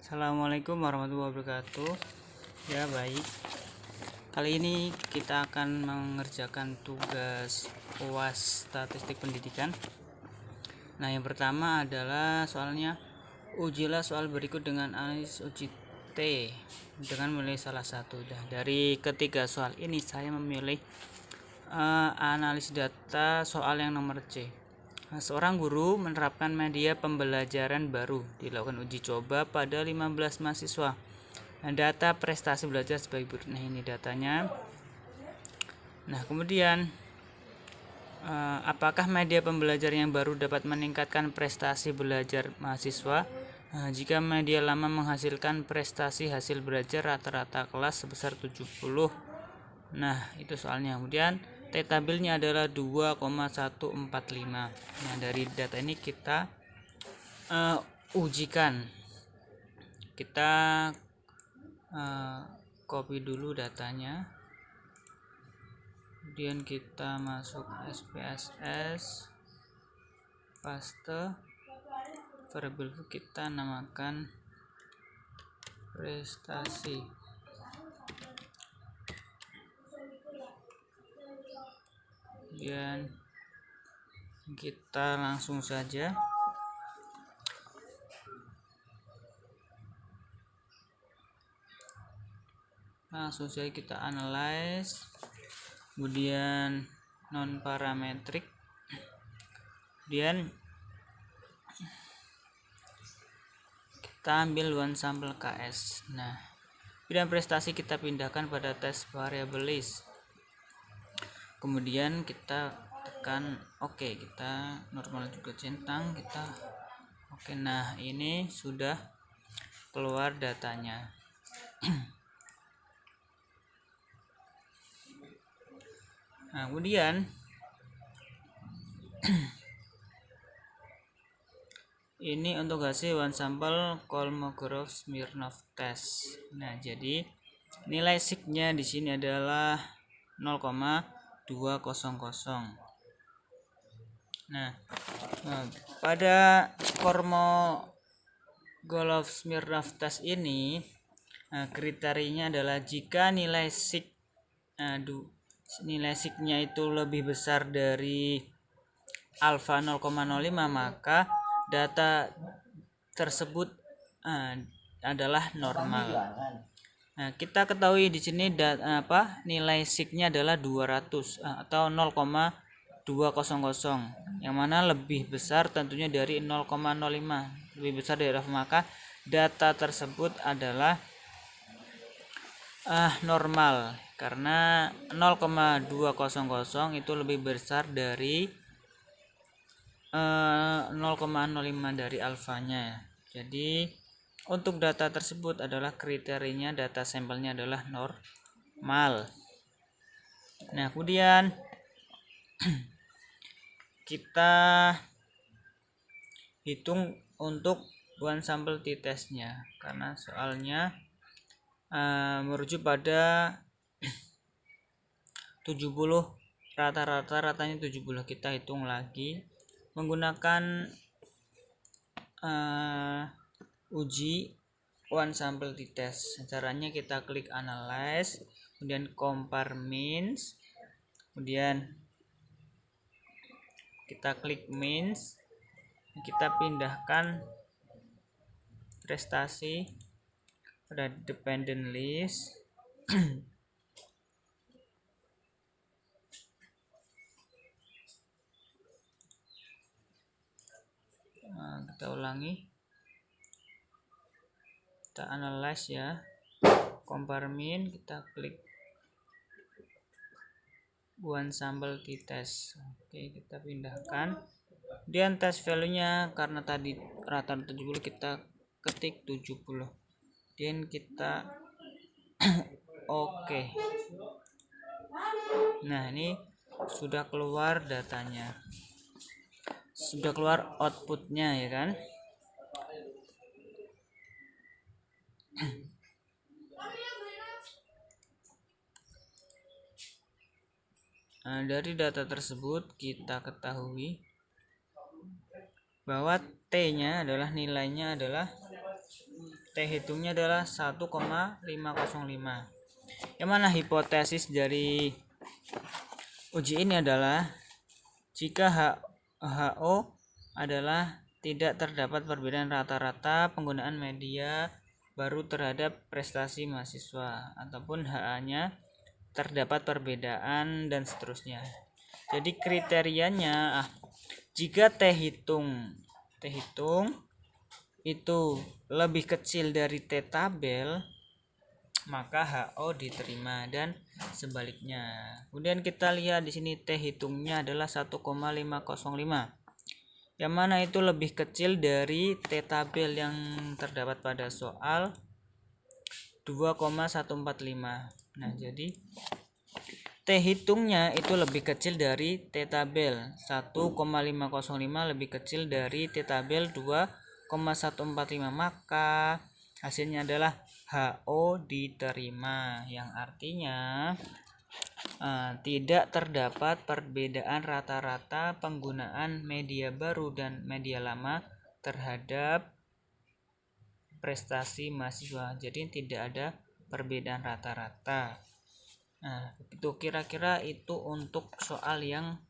Assalamualaikum warahmatullahi wabarakatuh. Ya, baik. Kali ini kita akan mengerjakan tugas UAS Statistik Pendidikan. Nah, yang pertama adalah soalnya ujilah soal berikut dengan analisis uji T dengan memilih salah satu. Dari ketiga soal ini saya memilih analisis data soal yang nomor C. Seorang guru menerapkan media pembelajaran baru, dilakukan uji coba pada 15 mahasiswa. Data prestasi belajar sebagai berikut. Nah, ini datanya. Nah, kemudian apakah media pembelajaran yang baru dapat meningkatkan prestasi belajar mahasiswa? Jika media lama menghasilkan prestasi hasil belajar rata-rata kelas sebesar 70. Nah, itu soalnya. Kemudian T tabelnya adalah 2,145. Nah, dari data ini kita ujikan. Kita copy dulu datanya. Kemudian kita masuk SPSS, paste, variabel kita namakan prestasi. Kemudian kita langsung saja kita analyze, kemudian non parametrik, kemudian kita ambil one sample KS. Nah, bidang prestasi kita pindahkan pada tes variable list, kemudian kita tekan OK, kita normal juga centang, kita OK. Nah, ini sudah keluar datanya. Nah, kemudian ini untuk hasil one sample Kolmogorov-Smirnov test. Nah, jadi nilai signya di sini adalah 0,200. Nah, pada Kolmogorov-Smirnov test ini kriterianya adalah jika nilai signya itu lebih besar dari alfa 0,05, maka data tersebut adalah normal. Nah, kita ketahui di sini nilai signya adalah 200 atau 0,200, yang mana lebih besar tentunya dari 0,05, lebih besar dari alfa, maka data tersebut adalah normal, karena 0,200 itu lebih besar dari 0,05 dari alfanya. Jadi untuk data tersebut adalah kriterianya data sampelnya adalah normal. Nah, kemudian kita hitung untuk one sample t-testnya, karena soalnya merujuk pada 70, ratanya 70. Kita hitung lagi menggunakan uji one sample t-test. Caranya kita klik analyze, kemudian compare means, kemudian kita klik means, kita pindahkan prestasi pada dependent list. Kita ulangi, kita analyze ya, compare mean, kita klik one sample t-test. Oke, kita pindahkan. Kemudian test value nya karena tadi rata 70, kita ketik 70, dan kita oke. Nah, ini sudah keluar datanya, sudah keluar outputnya, ya kan. Nah, dari data tersebut kita ketahui bahwa T nya adalah nilainya adalah T hitungnya adalah 1,505. Yang mana hipotesis dari uji ini adalah jika HO adalah tidak terdapat perbedaan rata-rata penggunaan media baru terhadap prestasi mahasiswa, ataupun HA-nya terdapat perbedaan, dan seterusnya. Jadi kriterianya jika T hitung itu lebih kecil dari T tabel, maka HO diterima, dan sebaliknya. Kemudian kita lihat di sini T hitungnya adalah 1,505. Yang mana itu lebih kecil dari T tabel yang terdapat pada soal 2,145. Nah, jadi T hitungnya itu lebih kecil dari T tabel. 1,505 lebih kecil dari T tabel 2,145, maka hasilnya adalah HO diterima, yang artinya tidak terdapat perbedaan rata-rata penggunaan media baru dan media lama terhadap prestasi mahasiswa. Jadi tidak ada perbedaan rata-rata. Nah, itu kira-kira itu untuk soal yang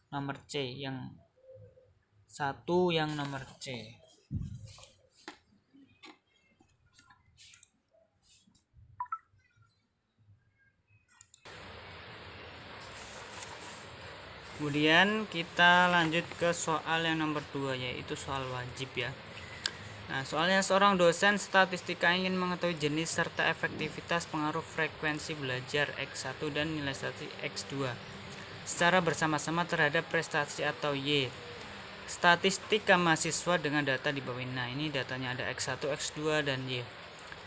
nomor C, yang satu yang nomor C. Kemudian kita lanjut ke soal yang nomor 2, yaitu soal wajib ya. Nah, soalnya seorang dosen statistika ingin mengetahui jenis serta efektivitas pengaruh frekuensi belajar X1 dan nilai statistik X2 secara bersama-sama terhadap prestasi atau Y. Statistika mahasiswa dengan data di bawah ini. Nah, ini datanya ada X1, X2, dan Y.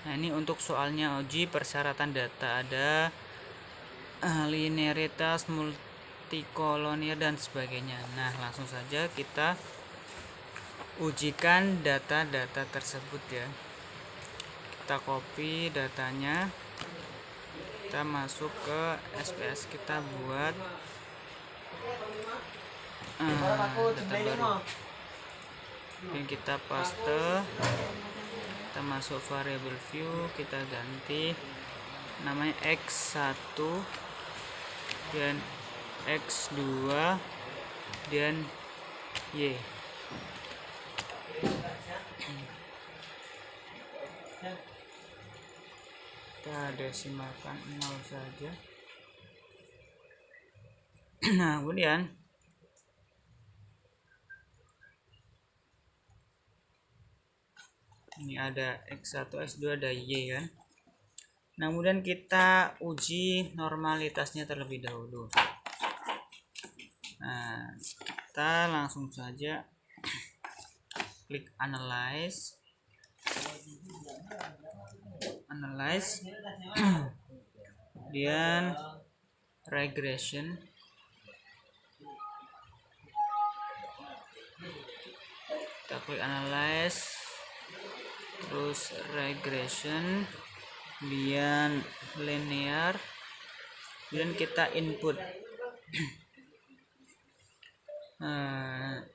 Nah, ini untuk soalnya uji persyaratan data, ada linearitas, multikolonial, dan sebagainya. Nah, langsung saja kita ujikan data-data tersebut ya. Kita copy datanya, kita masuk ke SPS, kita buat data baru. Dan kita paste, kita masuk variable view, kita ganti namanya X1 dan X2 dan Y. Kita desimalkan 0 saja. Nah, kemudian ini ada X1, X2, ada Y kan. Nah, kemudian kita uji normalitasnya terlebih dahulu. Nah, kita langsung saja klik analyze, kemudian regression, kita klik analyze, terus regression, kemudian linear, kemudian kita input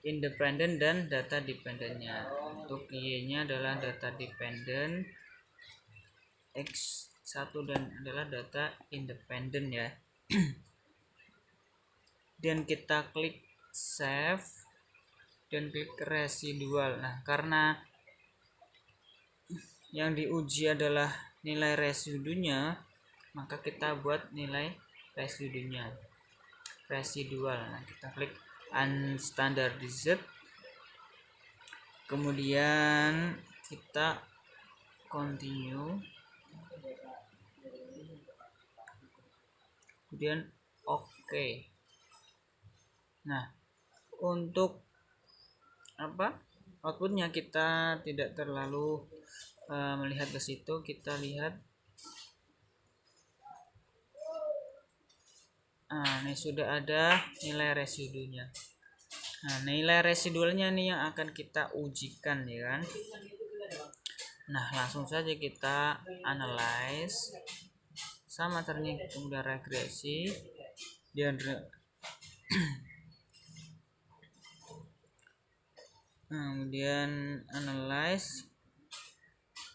independen dan data dependennya. Untuk Y-nya adalah data dependent, X1 dan adalah data independen ya. Dan kita klik save dan klik residual. Nah, karena yang diuji adalah nilai residunya, maka kita buat nilai residual. Nah, kita klik unstandardized, kemudian kita continue, kemudian oke. Nah, untuk outputnya kita tidak terlalu melihat ke situ, kita lihat ini sudah ada nilai residunya. Nah, nilai residualnya nih yang akan kita ujikan ya kan. Nah, langsung saja kita analyze, sama ternyata kemudian regresi dan kemudian analyze,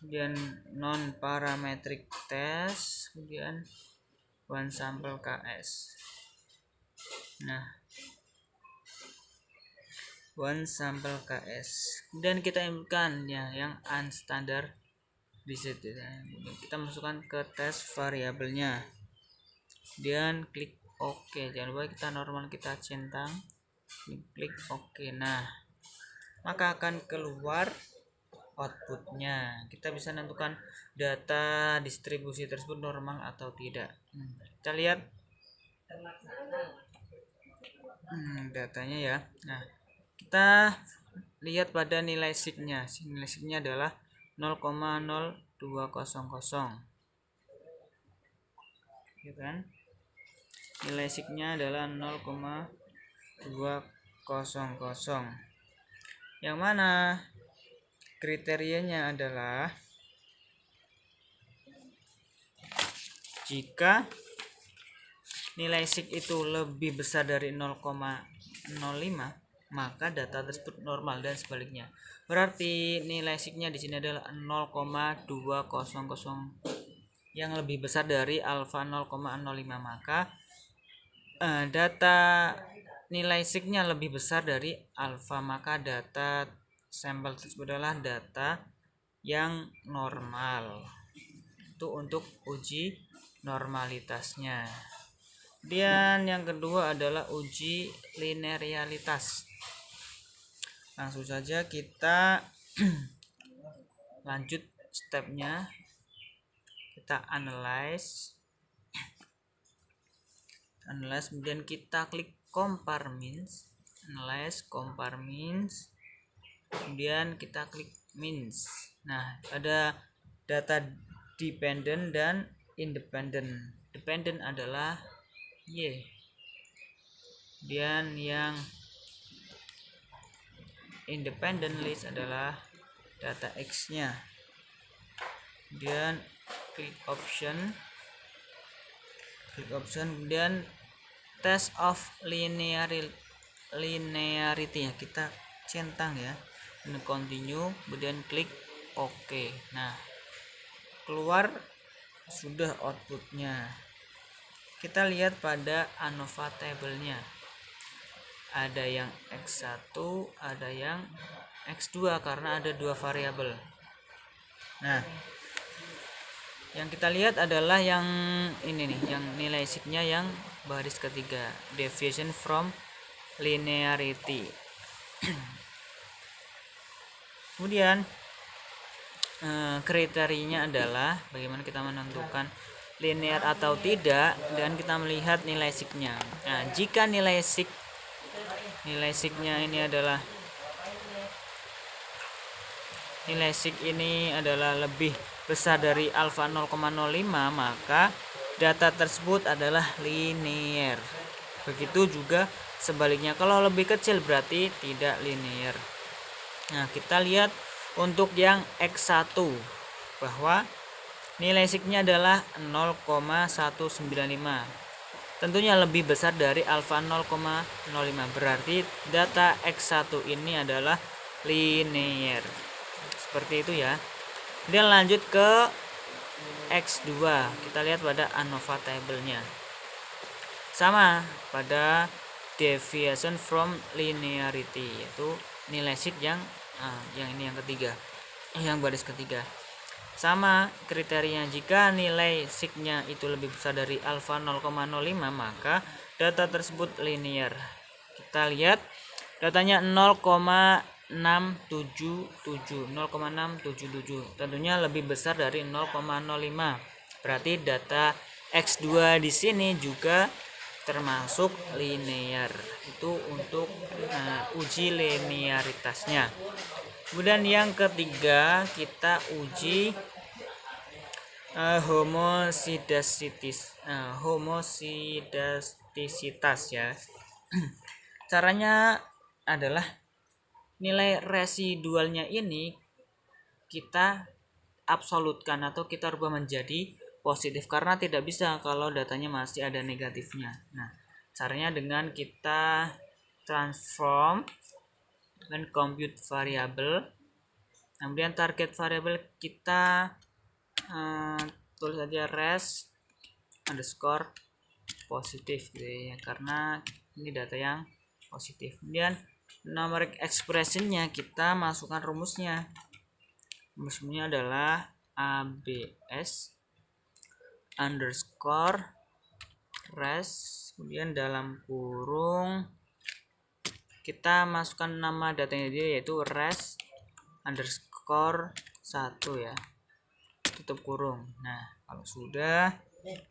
kemudian non parametric test, kemudian one sample KS. Nah, one sample KS, kemudian kita inputkan ya yang unstandard visit ya. Kita masukkan ke tes variabelnya, kemudian klik OK. Jangan lupa kita normal, kita centang, klik OK. Nah, maka akan keluar outputnya. Kita bisa menentukan data distribusi tersebut normal atau tidak. Kita lihat datanya ya. Nah, kita lihat pada nilai signya. Nilai signya adalah 0,0200, ya kan? Nilai signya adalah 0,200, yang mana kriterianya adalah jika nilai sig itu lebih besar dari 0,05, maka data tersebut normal, dan sebaliknya. Berarti nilai signya di sini adalah 0,200 yang lebih besar dari alfa 0,05, maka data nilai signya lebih besar dari alfa, maka data sampel tersebut adalah data yang normal. Itu untuk uji normalitasnya. Kemudian yang kedua adalah uji linearitas. Langsung saja kita lanjut stepnya. Kita analyze, kemudian kita klik compare means, analyze, compare means, kemudian kita klik means. Nah, ada data dependent dan independent. Dependent adalah Y, kemudian yang independent list adalah data X nya. Kemudian klik option, kemudian test of linearity ya, kita centang ya, ini continue, kemudian klik OK. Nah, keluar sudah outputnya. Kita lihat pada ANOVA table-nya, ada yang X1, ada yang X2, karena ada dua variabel. Nah, yang kita lihat adalah yang ini nih, yang nilai signya yang baris ketiga, deviation from linearity. Kemudian kriterianya adalah bagaimana kita menentukan linear atau tidak, dan kita melihat nilai signya. Nah, jika nilai signya ini adalah lebih besar dari alfa 0,05, maka data tersebut adalah linear. Begitu juga sebaliknya, kalau lebih kecil berarti tidak linear. Nah, kita lihat untuk yang X1 bahwa nilai signya adalah 0,195. Tentunya lebih besar dari alfa 0,05, berarti data X1 ini adalah linear. Seperti itu ya. Kemudian lanjut ke X2. Kita lihat pada ANOVA table-nya. Sama pada deviation from linearity, yaitu nilai sig yang ini yang ketiga, yang baris ketiga. Sama kriterianya, jika nilai signya itu lebih besar dari alfa 0,05, maka data tersebut linear. Kita lihat datanya 0,677, tentunya lebih besar dari 0,05. Berarti data X2 di sini juga termasuk linear. Itu untuk uji linearitasnya. Kemudian yang ketiga, kita uji homosidastisitas ya. Caranya adalah nilai residualnya ini kita absolutkan atau kita rubah menjadi positif, karena tidak bisa kalau datanya masih ada negatifnya. Nah, caranya dengan kita transform dan compute variable, Kemudian target variabel kita tulis aja res underscore positif gitu ya, karena ini data yang positif. Kemudian numeric expressionnya kita masukkan rumusnya. Rumusnya adalah abs underscore res, kemudian dalam kurung kita masukkan nama datanya dia, yaitu res underscore 1 ya, tutup kurung. Nah, kalau sudah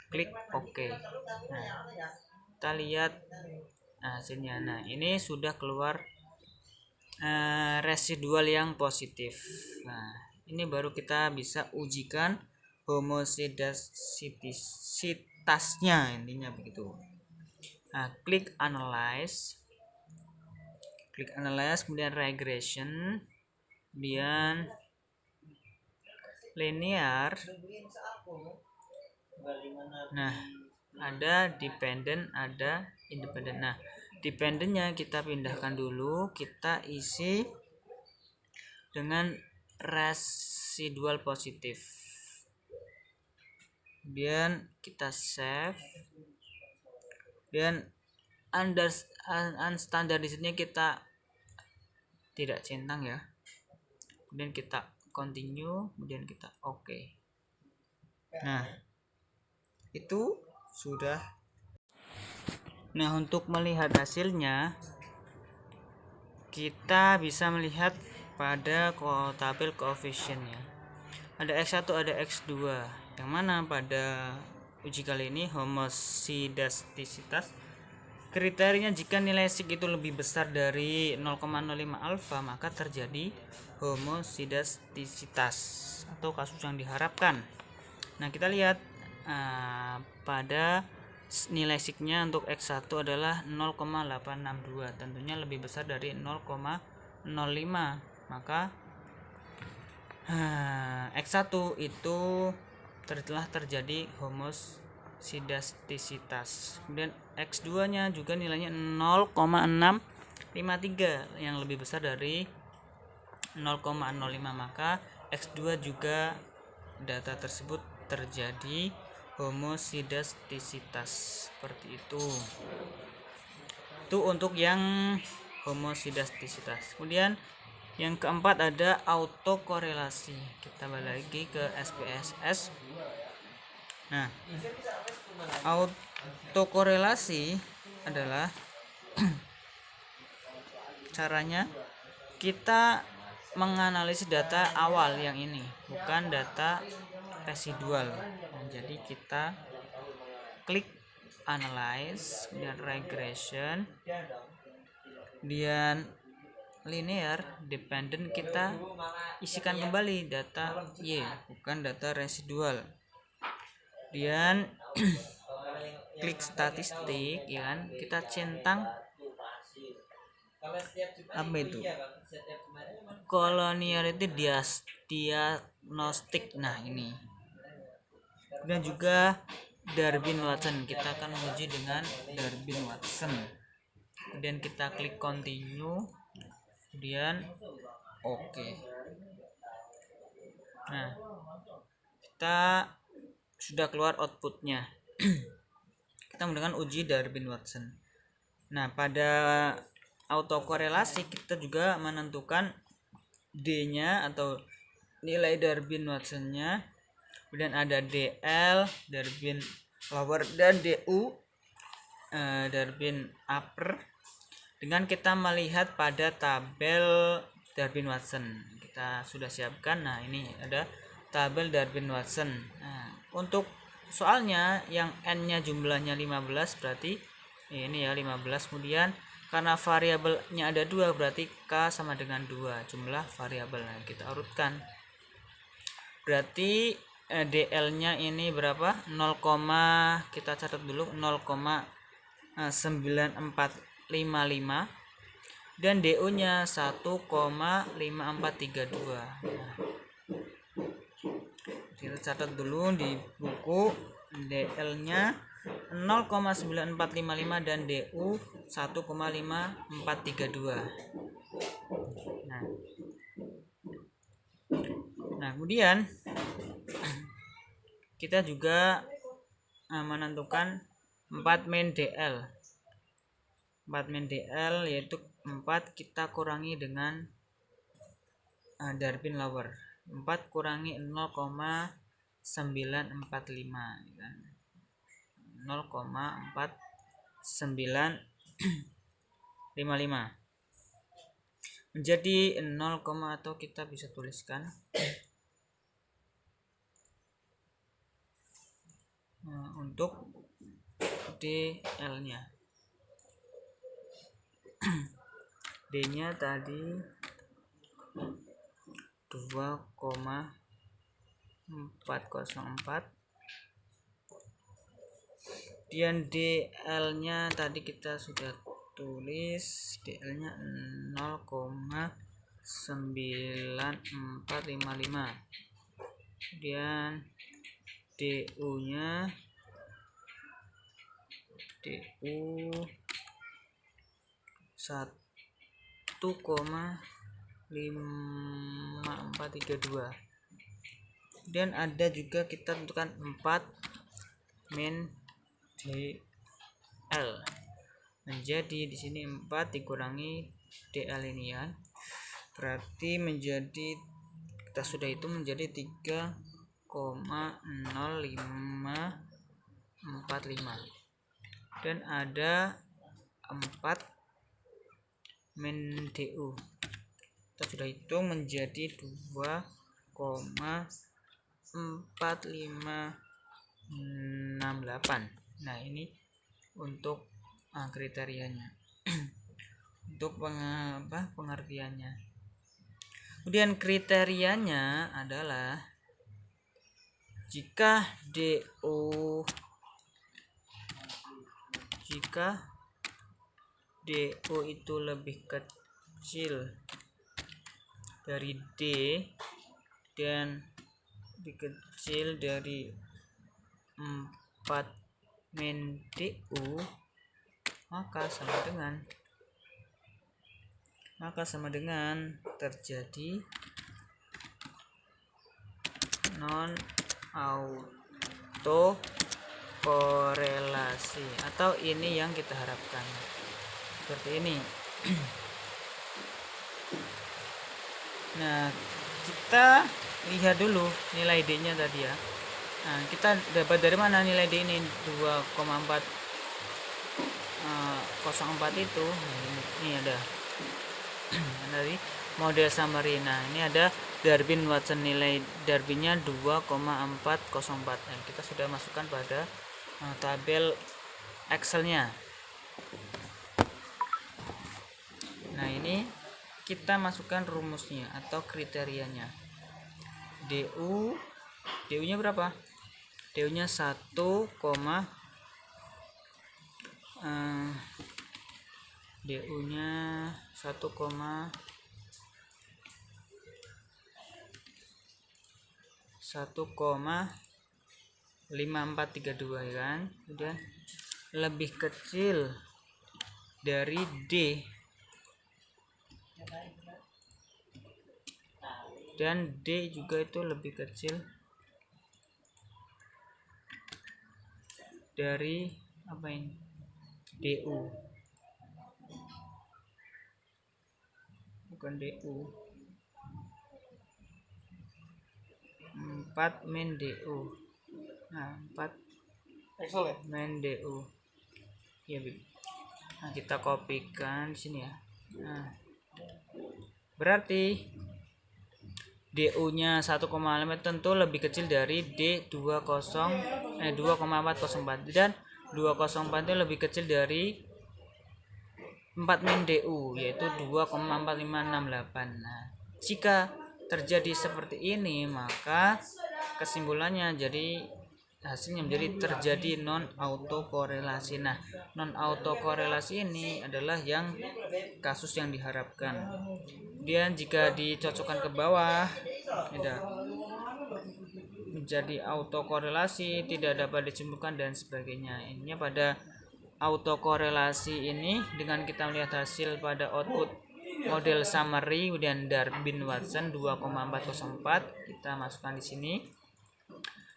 klik OK. Nah, kita lihat hasilnya. Nah, ini sudah keluar residual yang positif. Nah, ini baru kita bisa ujikan homosidasitasnya, intinya begitu. Nah, klik analyze, kemudian regression, kemudian linear. Nah, ada dependent, ada independent. Nah, dependentnya kita pindahkan dulu, kita isi dengan residual positif. Kemudian kita save. Kemudian unstandardizednya kita tidak centang ya. Kemudian kita continue, kemudian kita OK. Nah, itu sudah. Nah, untuk melihat hasilnya kita bisa melihat pada tabel koefisiennya. Ada X1, ada X2. Yang mana pada uji kali ini homosidastisitas kriterianya jika nilai sig itu lebih besar dari 0,05 alfa, maka terjadi homosidastisitas atau kasus yang diharapkan. Nah, kita lihat pada nilai signya untuk X1 adalah 0,862, tentunya lebih besar dari 0,05, maka X1 itu telah terjadi homosidastisitas. Kemudian X2 nya juga nilainya 0,653 yang lebih besar dari 0,05, maka X2 juga data tersebut terjadi homosidastisitas. Seperti itu. Itu untuk yang homosidastisitas. Kemudian yang keempat ada autokorelasi. Kita balik lagi ke SPSS. Nah, autokorelasi adalah caranya kita menganalisis data awal yang ini, bukan data residual. Nah, jadi kita klik analyze, kemudian regression, kemudian linear dependent, kita isikan kembali data Y, bukan data residual. Kemudian klik statistik, ya kan, kita centang apa itu collinearity diagnostik. Nah, ini. Dan juga Darwin-Watson, kita akan menguji dengan Darwin-Watson. Kemudian kita klik continue, kemudian OK. Nah, kita sudah keluar outputnya. Kita menggunakan uji Darwin-Watson. Nah, pada autokorelasi kita juga menentukan D-nya atau nilai Darwin-Watson-nya. Kemudian ada DL, Darwin lower, dan DU, Darwin upper. Dengan kita melihat pada tabel Darwin-Watson, kita sudah siapkan. Nah, ini ada tabel Darwin-Watson. Nah, untuk soalnya yang N-nya jumlahnya 15, berarti ini ya 15. Kemudian karena variabelnya ada 2, berarti K sama dengan 2 jumlah variabel. Nah, kita urutkan. Berarti DL-nya ini berapa? 0, kita catat dulu 0,9455, dan DU-nya 1,5432. Nah, kita catat dulu di buku, DL-nya 0,9455 dan DU 1,5432. Nah, Nah, kemudian kita juga menentukan 4 min DL. 4 min DL yaitu 4 kita kurangi dengan Darwin Lower. 4 kurangi 0,945 kan. 0,4955 menjadi 0, atau kita bisa tuliskan untuk DL nya D nya tadi 2,404, kemudian DL nya tadi kita sudah tulis, DL nya 0,9455, kemudian DU nya DU 1,5432. Dan ada juga kita tentukan 4 min DL menjadi di sini 4 dikurangi DL ini ya, berarti menjadi, kita sudah itu menjadi 3,0545. dan ada 4 min DU, kita sudah hitung menjadi 2,4568. Nah, ini untuk kriterianya. Untuk pengertiannya. Kemudian kriterianya adalah jika DU itu lebih kecil dari D dan lebih kecil dari 4 min DU, maka sama dengan terjadi non auto korelasi, atau ini yang kita harapkan seperti ini. Nah, kita lihat dulu nilai D nya tadi ya. Nah, kita dapat dari mana nilai D ini? 2,404 itu. Nah, ini ada dari model summary. Nah, ini ada Darwin Watson, nilai Darwinnya 2,404. Nah, kita sudah masukkan pada tabel Excel-nya. Nah, ini kita masukkan rumusnya atau kriterianya. DU nya berapa? DU nya 1, DU nya 1,5432 ya kan. Kemudian lebih kecil dari D dan D juga itu lebih kecil dari apa ini? DU, bukan DU, 4 min DU. Nah, 4 min DU ya. Nah, kita kopikan di sini ya. Nah, berarti DU nya 1,5 tentu lebih kecil dari D 2,404 dan 204 itu lebih kecil dari 4 min DU yaitu 2,4568. Nah, jika terjadi seperti ini, maka kesimpulannya jadi hasilnya menjadi terjadi non autokorelasi. Nah, non autokorelasi ini adalah yang kasus yang diharapkan. Kemudian jika dicocokkan ke bawah tidak menjadi autokorelasi, tidak dapat disimpulkan dan sebagainya. Intinya pada autokorelasi ini dengan kita melihat hasil pada output model summary, kemudian Darwin-Watson 2,404 kita masukkan di sini.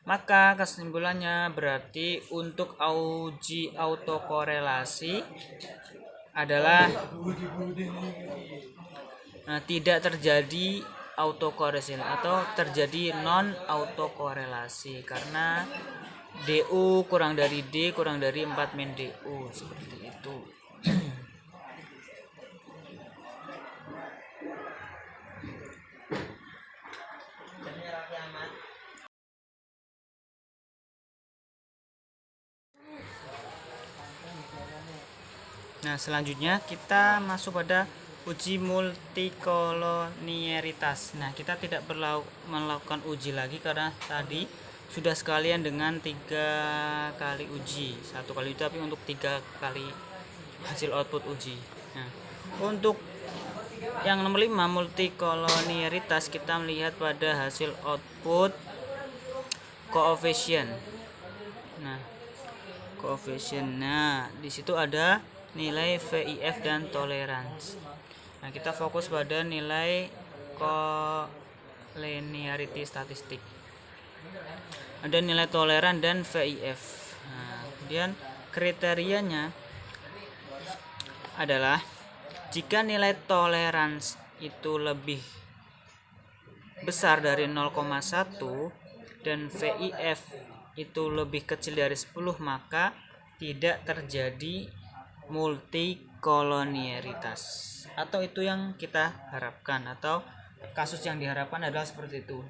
Maka kesimpulannya berarti untuk uji autokorelasi adalah tidak terjadi autokorelasi atau terjadi non autokorelasi karena DU kurang dari D kurang dari 4 min DU, seperti itu. Nah, selanjutnya kita masuk pada uji multikolonialitas. Nah, kita tidak perlu melakukan uji lagi karena tadi sudah sekalian dengan 3 kali uji, 1 kali uji tapi untuk 3 kali hasil output uji. Nah, untuk yang nomor 5 multikolonialitas kita melihat pada hasil output coefficient. Nah, coefficient. Nah, di situ ada nilai VIF dan tolerance. Nah, kita fokus pada nilai collinearity statistik. Ada nilai toleran dan VIF. Nah, kemudian kriterianya adalah jika nilai tolerance itu lebih besar dari 0,1 dan VIF itu lebih kecil dari 10, maka tidak terjadi multikolonialitas, atau itu yang kita harapkan, atau kasus yang diharapkan adalah seperti itu.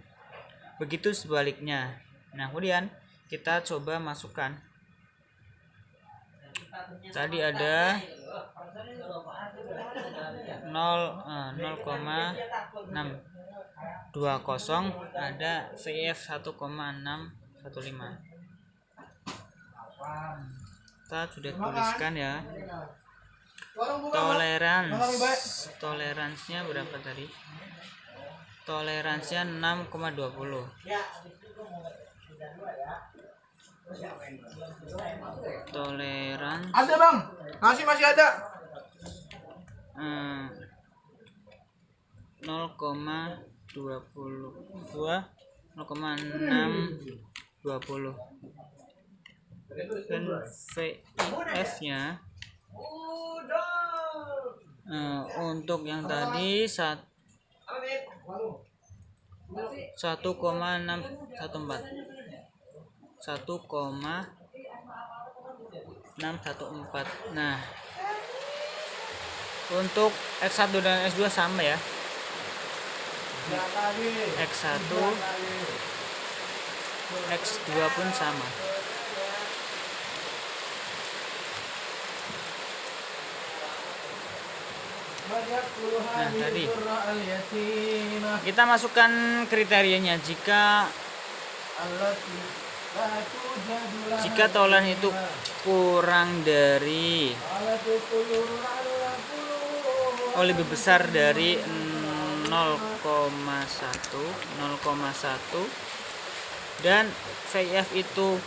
Begitu sebaliknya. Nah, kemudian kita coba masukkan. Tadi ada 0,620, ada VF 1,615. Kita sudah tuliskan ya. Toleransinya berapa tadi? Toleransinya 6,20. Toleransi ada bang, nasi masih ada. 0,22 0,620 dan VIF nya untuk yang tadi 1,614. Nah, untuk X1 dan X2 sama ya. X1 X2 pun sama. Nah, tadi kita masukkan kriterianya. Jika toleran itu kurang dari lebih besar dari 0,1 dan VIF itu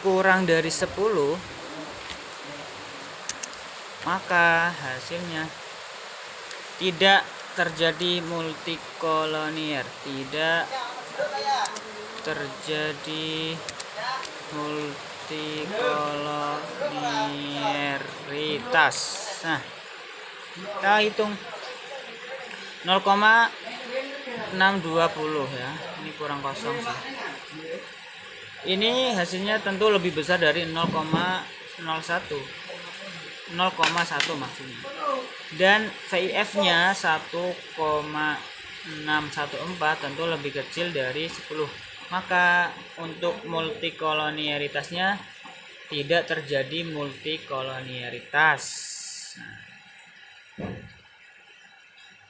kurang dari 10, maka hasilnya tidak terjadi multikolonial, tidak terjadi multikolonialitas. Nah, kita hitung 0,620 ya. Ini kurang kosong sih. Ini hasilnya tentu lebih besar dari 0,01 maksudnya. Dan VIF-nya 1,614 tentu lebih kecil dari 10. Maka untuk multikolonialitasnya tidak terjadi multikolonialitas.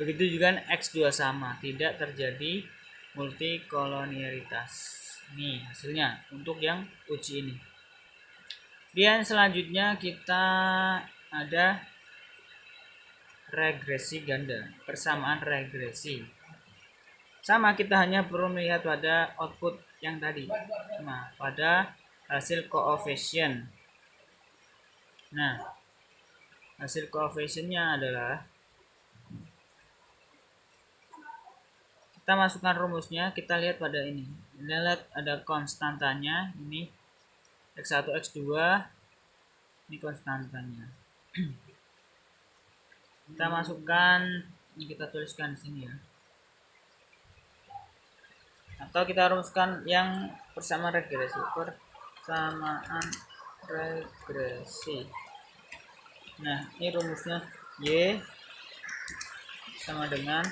Begitu juga X2 sama, tidak terjadi multikolonialitas. Ini hasilnya untuk yang uji ini. Dan selanjutnya kita ada regresi ganda, persamaan regresi. Sama, kita hanya perlu melihat pada output yang tadi. Nah, pada hasil coefficient. Nah, hasil coefficientnya adalah kita masukkan rumusnya. Kita lihat pada ini. Kita lihat ada konstantanya, ini X1 X2, ini konstantanya. Kita masukkan, ini kita tuliskan di sini ya. Atau kita rumuskan yang persamaan regresi. Persamaan regresi. Nah, ini rumusnya Y sama dengan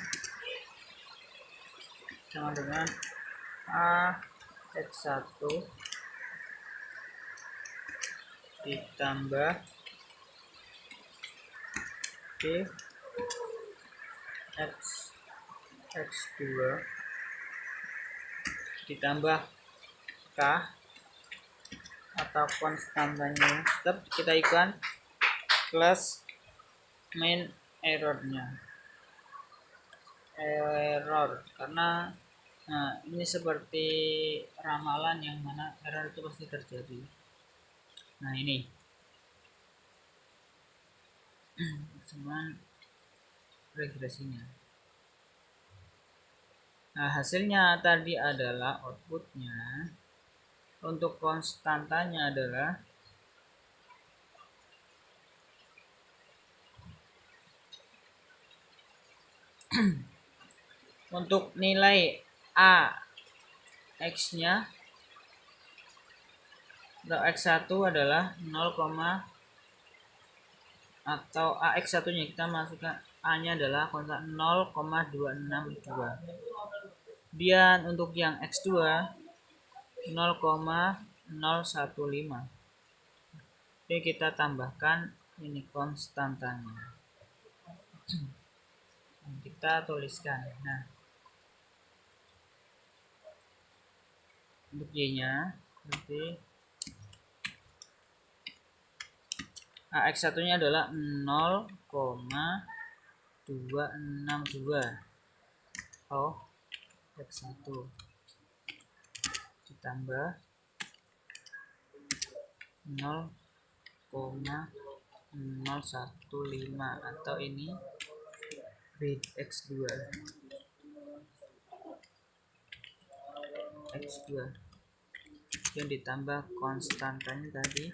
A X1 ditambah B X2 ditambah K atau konstantanya tetap kita ikutkan plus main error karena ini seperti ramalan yang mana error itu pasti terjadi. Nah, ini persamaan regresinya. Nah, hasilnya tadi adalah outputnya untuk konstantanya adalah untuk nilai A X nya atau X1 adalah 0, atau AX1 nya kita masukkan A nya adalah 0,262. Dan untuk yang X2 0,015. Jadi kita tambahkan ini konstantanya. Kita tuliskan. Nah, untuk Y-nya berarti AX1 nya adalah 0,262. Oh, X1 ditambah 0,015 atau ini B X2 yang ditambah konstantanya tadi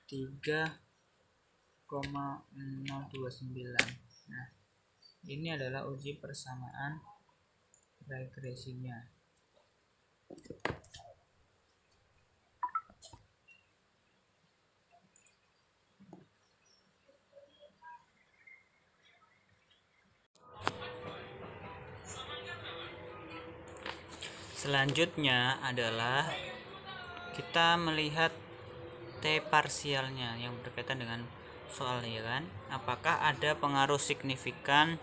3,029. Nah, ini adalah uji persamaan regresinya. Selanjutnya adalah kita melihat T parsialnya yang berkaitan dengan soal ya kan. Apakah ada pengaruh signifikan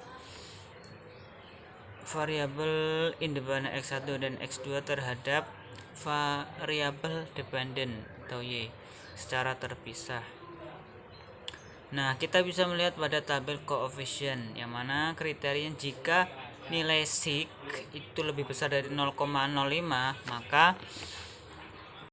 variabel independen X1 dan X2 terhadap variabel dependen atau Y secara terpisah. Nah, kita bisa melihat pada tabel koefisien yang mana kriterianya jika nilai sig itu lebih besar dari 0,05 maka